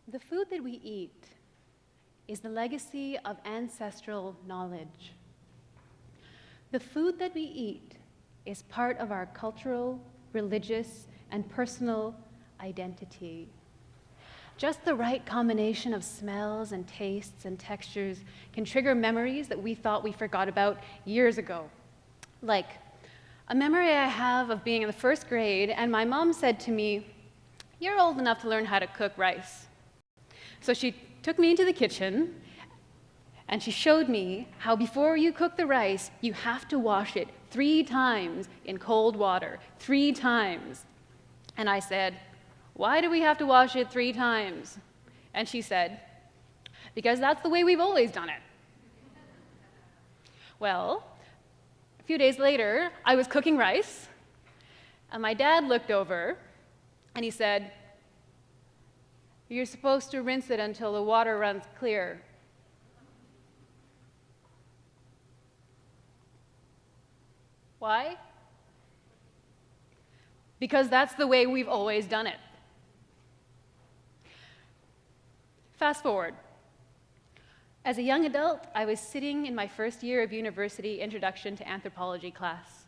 The food that we eat is the legacy of ancestral knowledge. The food that we eat is part of our cultural, religious, and personal identity. Just the right combination of smells and tastes and textures can trigger memories that we thought we forgot about years ago. Like a memory I have of being in the first grade, and my mom said to me, "You're old enough to learn how to cook rice." So she took me into the kitchen, and she showed me how before you cook the rice, you have to wash it 3 times in cold water, 3 times. And I said, "Why do we have to wash it 3 times?" And she said, "Because that's the way we've always done it." Well, a few days later, I was cooking rice, and my dad looked over, and he said, "You're supposed to rinse it until the water runs clear." Why? Because that's the way we've always done it. Fast forward. As a young adult, I was sitting in my first year of university Introduction to Anthropology class,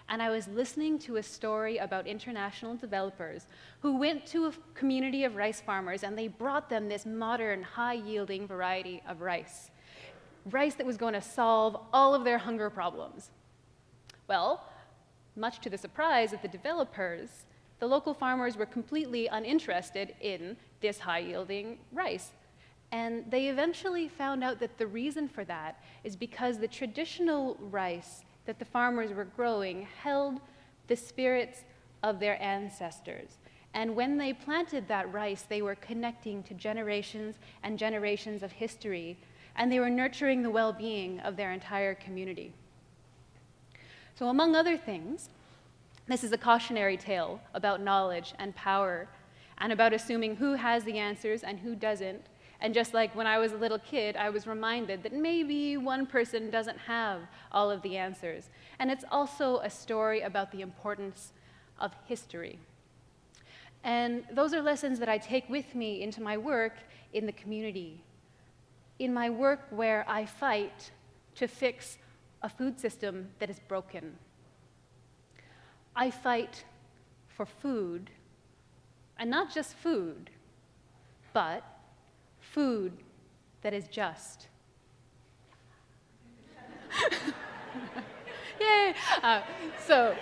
and I was listening to a story about international developers who went to a community of rice farmers, and they brought them this modern, high-yielding variety of rice that was going to solve all of their hunger problems. Well, much to the surprise of the developers, the local farmers were completely uninterested in this high-yielding rice. And they eventually found out that the reason for that is because the traditional rice that the farmers were growing held the spirits of their ancestors. And when they planted that rice, they were connecting to generations and generations of history, and they were nurturing the well-being of their entire community. So among other things, this is a cautionary tale about knowledge and power, and about assuming who has the answers and who doesn't. And just like when I was a little kid, I was reminded that maybe one person doesn't have all of the answers. And it's also a story about the importance of history. And those are lessons that I take with me into my work in the community, in my work where I fight to fix a food system that is broken. I fight for food, and not just food, but food that is just. Yay! So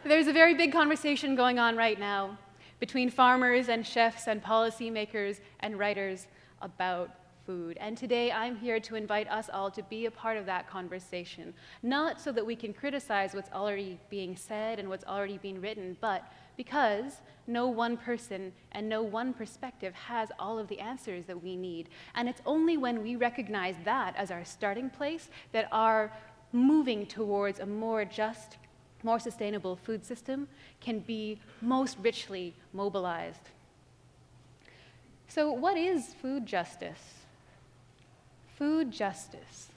there's a very big conversation going on right now between farmers and chefs and policymakers and writers about food. And today I'm here to invite us all to be a part of that conversation, not so that we can criticize what's already being said and what's already being written, but because no one person and no one perspective has all of the answers that we need. And it's only when we recognize that as our starting place that our moving towards a more just, more sustainable food system can be most richly mobilized. So what is food justice? Food justice.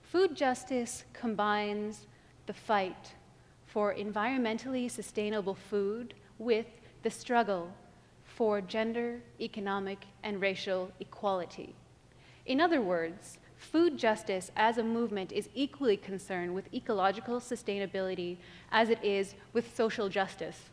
Food justice combines the fight for environmentally sustainable food with the struggle for gender, economic, and racial equality. In other words, food justice as a movement is equally concerned with ecological sustainability as it is with social justice.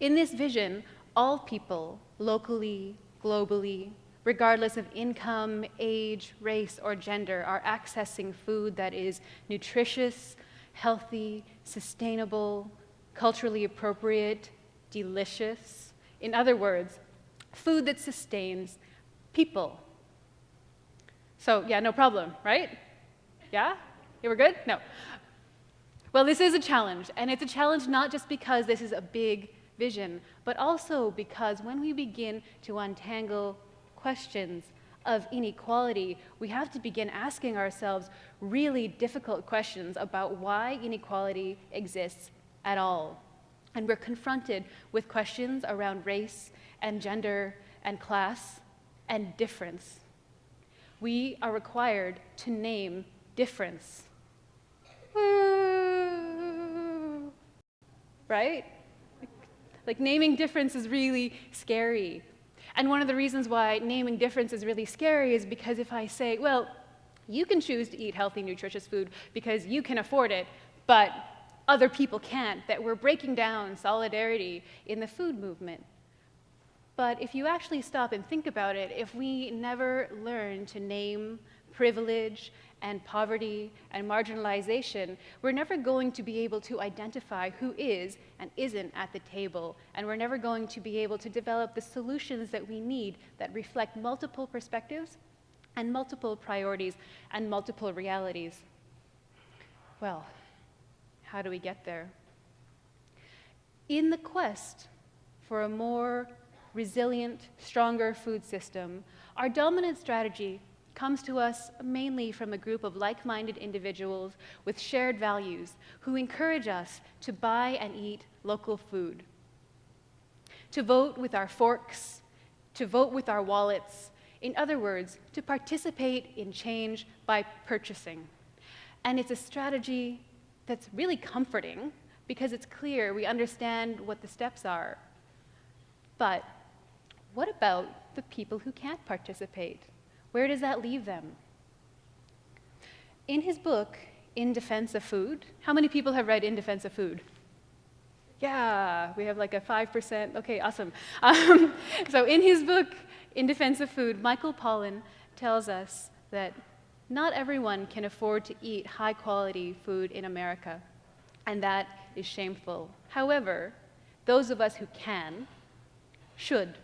In this vision, all people, locally, globally, regardless of income, age, race, or gender, are accessing food that is nutritious, healthy, sustainable, culturally appropriate, delicious. In other words, food that sustains people. So, yeah, no problem, right? Yeah? Yeah, we're good? No. Well, this is a challenge, and it's a challenge not just because this is a big vision, but also because when we begin to untangle questions of inequality, we have to begin asking ourselves really difficult questions about why inequality exists at all. And we're confronted with questions around race and gender and class and difference. We are required to name difference. Right? Like, naming difference is really scary. And one of the reasons why naming difference is really scary is because if I say, well, you can choose to eat healthy, nutritious food because you can afford it, but other people can't, that we're breaking down solidarity in the food movement. But if you actually stop and think about it, if we never learn to name privilege and poverty and marginalization, we're never going to be able to identify who is and isn't at the table, and we're never going to be able to develop the solutions that we need that reflect multiple perspectives and multiple priorities and multiple realities. Well, how do we get there? In the quest for a more resilient, stronger food system, our dominant strategy comes to us mainly from a group of like-minded individuals with shared values who encourage us to buy and eat local food, to vote with our forks, to vote with our wallets, in other words, to participate in change by purchasing. And it's a strategy that's really comforting because it's clear we understand what the steps are. But what about the people who can't participate? Where does that leave them? In his book, In Defense of Food, how many people have read In Defense of Food? Yeah, we have like a 5%. Okay, awesome. So in his book, In Defense of Food, Michael Pollan tells us that not everyone can afford to eat high-quality food in America, and that is shameful. However, those of us who can should.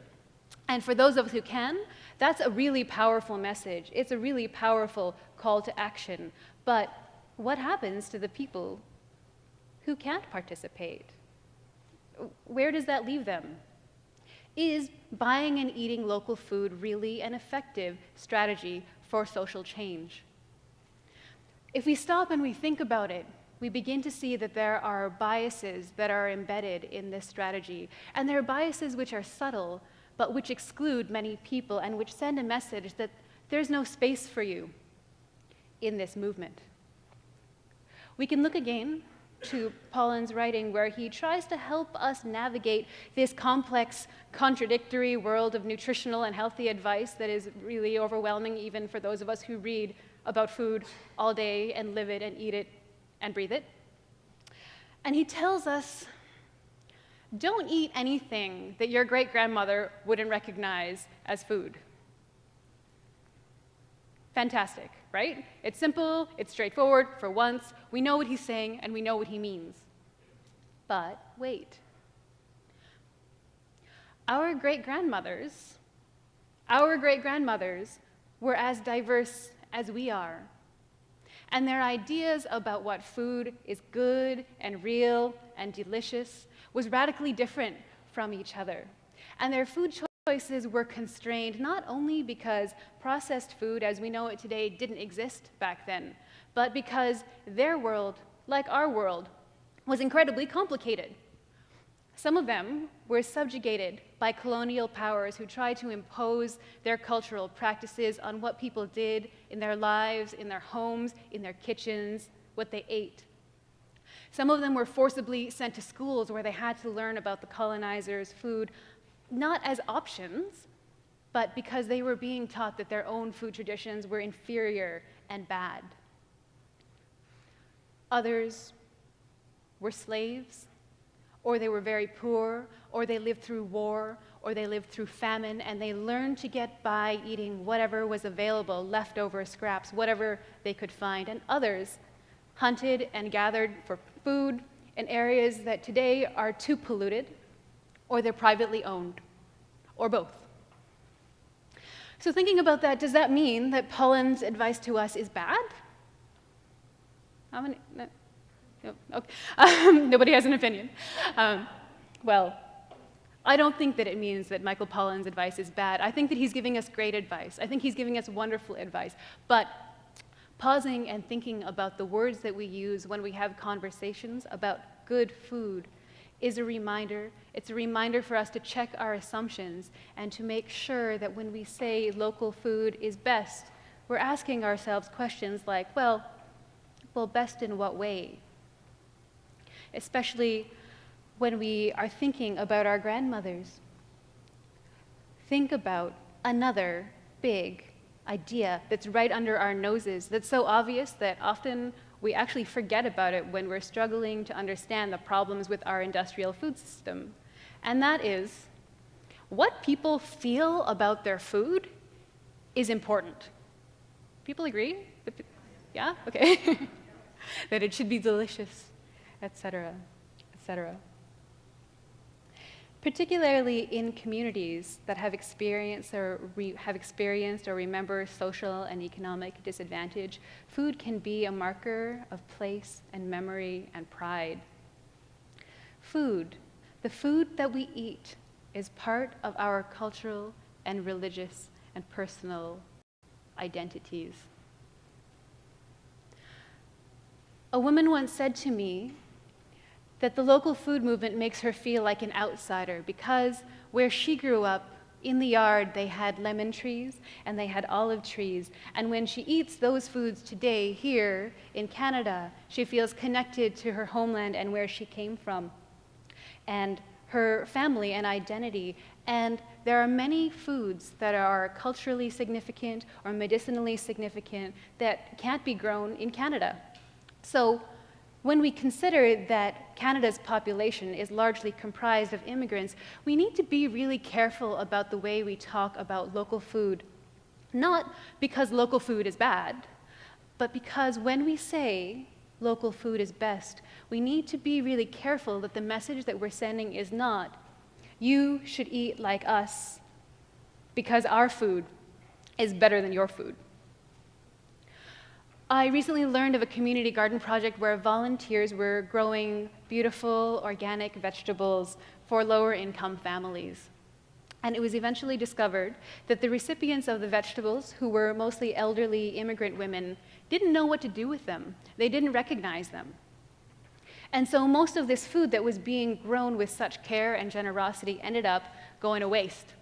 And for those of us who can, that's a really powerful message. It's a really powerful call to action. But what happens to the people who can't participate? Where does that leave them? Is buying and eating local food really an effective strategy for social change? If we stop and we think about it, we begin to see that there are biases that are embedded in this strategy. And there are biases which are subtle, but which exclude many people and which send a message that there's no space for you in this movement. We can look again to Pollan's writing where he tries to help us navigate this complex, contradictory world of nutritional and healthy advice that is really overwhelming even for those of us who read about food all day and live it and eat it and breathe it. And he tells us, don't eat anything that your great-grandmother wouldn't recognize as food. Fantastic, right? It's simple, it's straightforward, for once. We know what he's saying, and we know what he means. But wait. Our great-grandmothers were as diverse as we are. And their ideas about what food is good and real and delicious was radically different from each other. And their food choices were constrained not only because processed food as we know it today didn't exist back then, but because their world, like our world, was incredibly complicated. Some of them were subjugated by colonial powers who tried to impose their cultural practices on what people did in their lives, in their homes, in their kitchens, what they ate. Some of them were forcibly sent to schools where they had to learn about the colonizers' food, not as options, but because they were being taught that their own food traditions were inferior and bad. Others were slaves, or they were very poor, or they lived through war, or they lived through famine, and they learned to get by eating whatever was available, leftover scraps, whatever they could find. And others hunted and gathered for food in areas that today are too polluted, or they're privately owned, or both. So thinking about that, does that mean that Pollan's advice to us is bad? How many? No. Okay. Nobody has an opinion. Well, I don't think that it means that Michael Pollan's advice is bad. I think that he's giving us great advice. I think he's giving us wonderful advice. But pausing and thinking about the words that we use when we have conversations about good food is a reminder. It's a reminder for us to check our assumptions and to make sure that when we say local food is best, we're asking ourselves questions like, well, best in what way? Especially when we are thinking about our grandmothers. Think about another big idea that's right under our noses, that's so obvious that often we actually forget about it when we're struggling to understand the problems with our industrial food system. And that is, what people feel about their food is important. People agree? Yeah? Okay. That it should be delicious, etc., etc. Particularly in communities that have experienced or remember social and economic disadvantage, food can be a marker of place and memory and pride. Food, the food that we eat, is part of our cultural and religious and personal identities. A woman once said to me that the local food movement makes her feel like an outsider because where she grew up, in the yard, they had lemon trees and they had olive trees. And when she eats those foods today here in Canada, she feels connected to her homeland and where she came from, and her family and identity. And there are many foods that are culturally significant or medicinally significant that can't be grown in Canada. So when we consider that Canada's population is largely comprised of immigrants, we need to be really careful about the way we talk about local food. Not because local food is bad, but because when we say local food is best, we need to be really careful that the message that we're sending is not, you should eat like us because our food is better than your food. I recently learned of a community garden project where volunteers were growing beautiful organic vegetables for lower income families. And it was eventually discovered that the recipients of the vegetables, who were mostly elderly immigrant women, didn't know what to do with them. They didn't recognize them. And so most of this food that was being grown with such care and generosity ended up going to waste.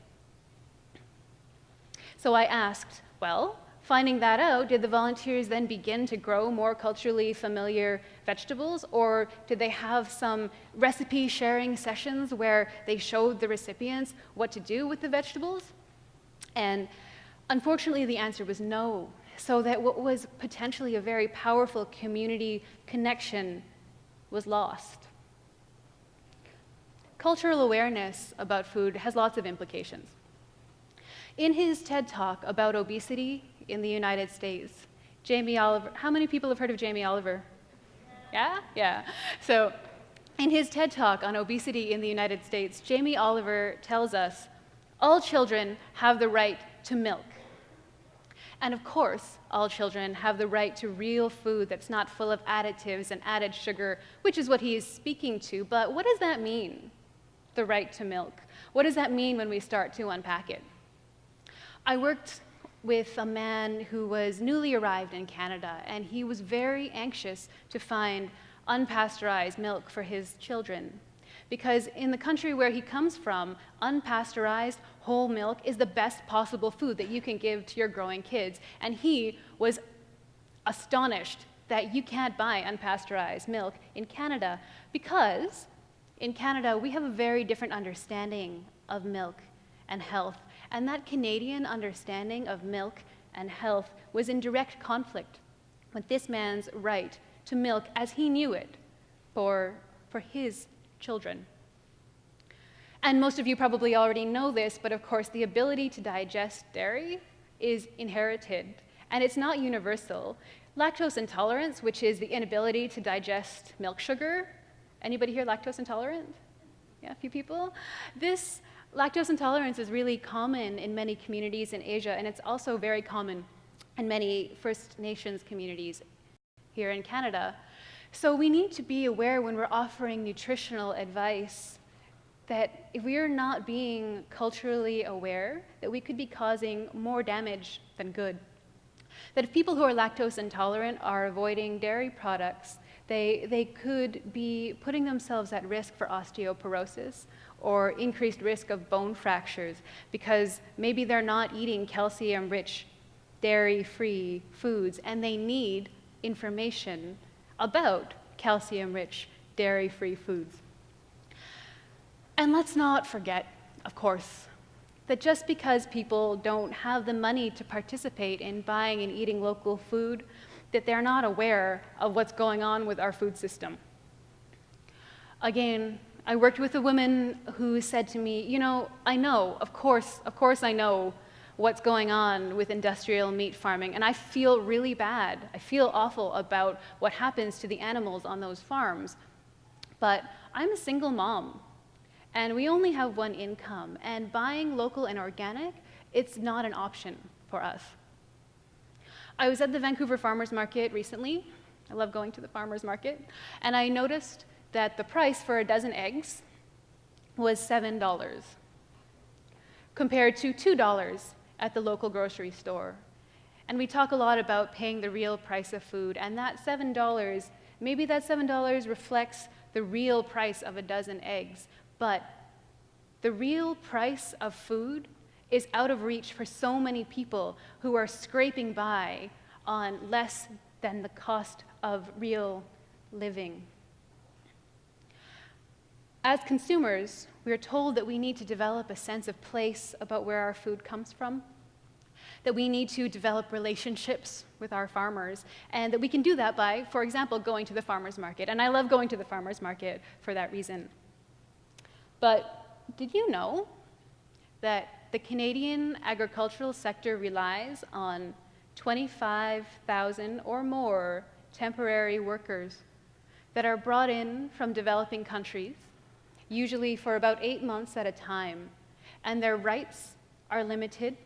So I asked, well, finding that out, did the volunteers then begin to grow more culturally familiar vegetables, or did they have some recipe sharing sessions where they showed the recipients what to do with the vegetables? And unfortunately, the answer was no. So that what was potentially a very powerful community connection was lost. Cultural awareness about food has lots of implications. In his TED Talk about obesity in the United States, Jamie Oliver, how many people have heard of Jamie Oliver? Yeah? Yeah. So in his TED Talk on obesity in the United States, Jamie Oliver tells us, all children have the right to milk. And of course, all children have the right to real food that's not full of additives and added sugar, which is what he is speaking to. But what does that mean, the right to milk? What does that mean when we start to unpack it? I worked with a man who was newly arrived in Canada, and he was very anxious to find unpasteurized milk for his children. Because in the country where he comes from, unpasteurized whole milk is the best possible food that you can give to your growing kids. And he was astonished that you can't buy unpasteurized milk in Canada, because in Canada we have a very different understanding of milk and health. And that Canadian understanding of milk and health was in direct conflict with this man's right to milk as he knew it for his children. And most of you probably already know this, but of course the ability to digest dairy is inherited, and it's not universal. Lactose intolerance, which is the inability to digest milk sugar. Anybody here lactose intolerant? Yeah, a few people? This lactose intolerance is really common in many communities in Asia, and it's also very common in many First Nations communities here in Canada. So we need to be aware when we're offering nutritional advice that if we are not being culturally aware, that we could be causing more damage than good. That if people who are lactose intolerant are avoiding dairy products, they could be putting themselves at risk for osteoporosis or increased risk of bone fractures because maybe they're not eating calcium-rich, dairy-free foods, and they need information about calcium-rich, dairy-free foods. And let's not forget, of course, that just because people don't have the money to participate in buying and eating local food, that they're not aware of what's going on with our food system. Again, I worked with a woman who said to me, you know, I know, of course I know what's going on with industrial meat farming, and I feel really bad. I feel awful about what happens to the animals on those farms. But I'm a single mom, and we only have one income, and buying local and organic, it's not an option for us. I was at the Vancouver Farmers Market recently. I love going to the farmers market, and I noticed that the price for a dozen eggs was $7, compared to $2 at the local grocery store. And we talk a lot about paying the real price of food, and that $7, maybe that $7 reflects the real price of a dozen eggs, but the real price of food is out of reach for so many people who are scraping by on less than the cost of real living. As consumers, we are told that we need to develop a sense of place about where our food comes from, that we need to develop relationships with our farmers, and that we can do that by, for example, going to the farmers market. And I love going to the farmers market for that reason. But did you know that the Canadian agricultural sector relies on 25,000 or more temporary workers that are brought in from developing countries, usually for about 8 months at a time, and their rights are limited,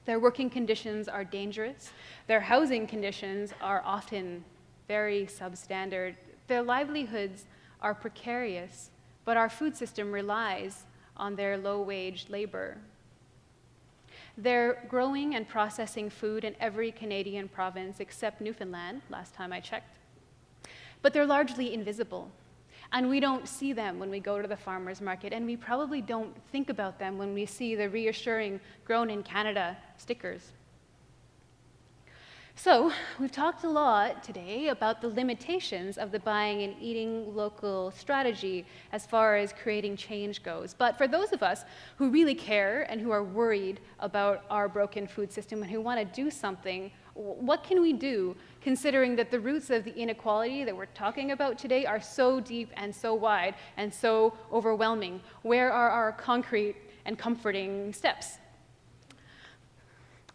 their working conditions are dangerous, their housing conditions are often very substandard, their livelihoods are precarious, but our food system relies on their low-wage labor. They're growing and processing food in every Canadian province except Newfoundland, last time I checked. But they're largely invisible, and we don't see them when we go to the farmers market, and we probably don't think about them when we see the reassuring "Grown in Canada" stickers. So, we've talked a lot today about the limitations of the buying and eating local strategy as far as creating change goes. But for those of us who really care and who are worried about our broken food system and who want to do something, what can we do, considering that the roots of the inequality that we're talking about today are so deep and so wide and so overwhelming? Where are our concrete and comforting steps?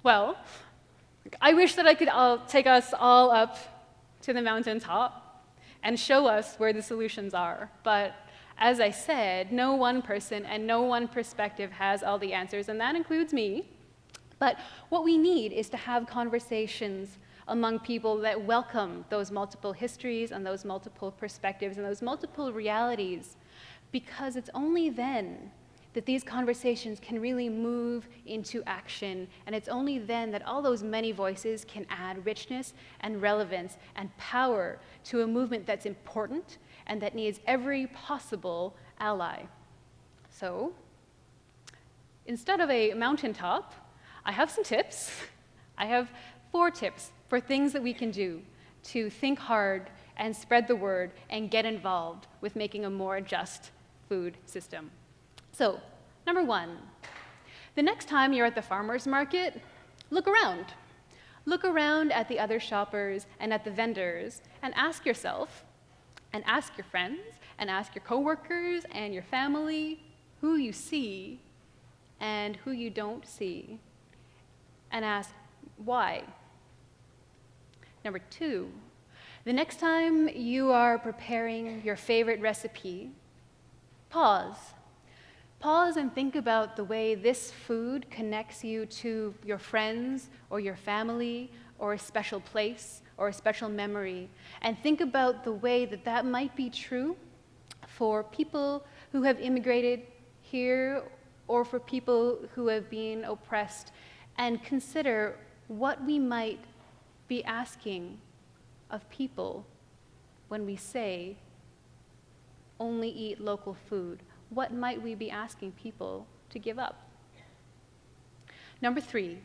Well, I wish that I could take us all up to the mountaintop and show us where the solutions are. But as I said, no one person and no one perspective has all the answers, and that includes me. But what we need is to have conversations among people that welcome those multiple histories and those multiple perspectives and those multiple realities, because it's only then that these conversations can really move into action, and it's only then that all those many voices can add richness and relevance and power to a movement that's important and that needs every possible ally. So, instead of a mountaintop, I have some tips. I have 4 tips for things that we can do to think hard and spread the word and get involved with making a more just food system. So, number 1, the next time you're at the farmer's market, look around. Look around at the other shoppers and at the vendors and ask yourself, and ask your friends, and ask your coworkers and your family who you see and who you don't see, and ask why. Number 2, the next time you are preparing your favorite recipe, pause. Pause and think about the way this food connects you to your friends or your family or a special place or a special memory. And think about the way that that might be true for people who have immigrated here or for people who have been oppressed. And consider what we might be asking of people when we say, only eat local food. What might we be asking people to give up? Number 3,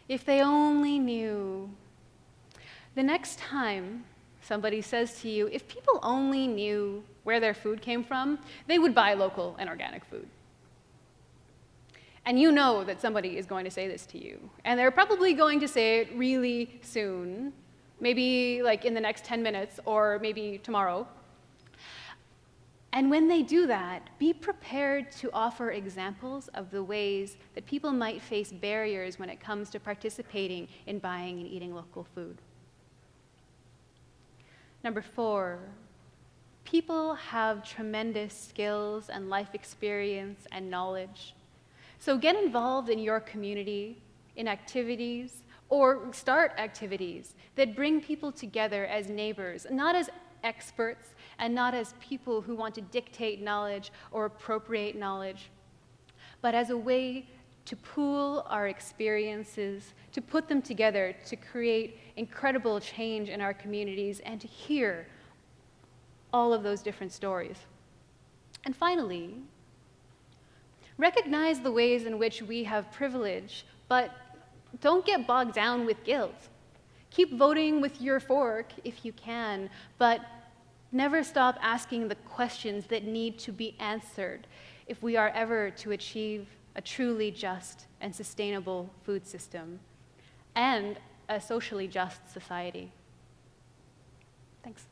if they only knew. The next time somebody says to you, if people only knew where their food came from, they would buy local and organic food. And you know that somebody is going to say this to you. And they're probably going to say it really soon, maybe like in the next 10 minutes or maybe tomorrow. And when they do that, be prepared to offer examples of the ways that people might face barriers when it comes to participating in buying and eating local food. Number 4, people have tremendous skills and life experience and knowledge. So get involved in your community, in activities, or start activities that bring people together as neighbors, not as experts and not as people who want to dictate knowledge or appropriate knowledge, but as a way to pool our experiences, to put them together, to create incredible change in our communities, and to hear all of those different stories. And finally, recognize the ways in which we have privilege, but don't get bogged down with guilt. Keep voting with your fork if you can, but never stop asking the questions that need to be answered if we are ever to achieve a truly just and sustainable food system and a socially just society. Thanks.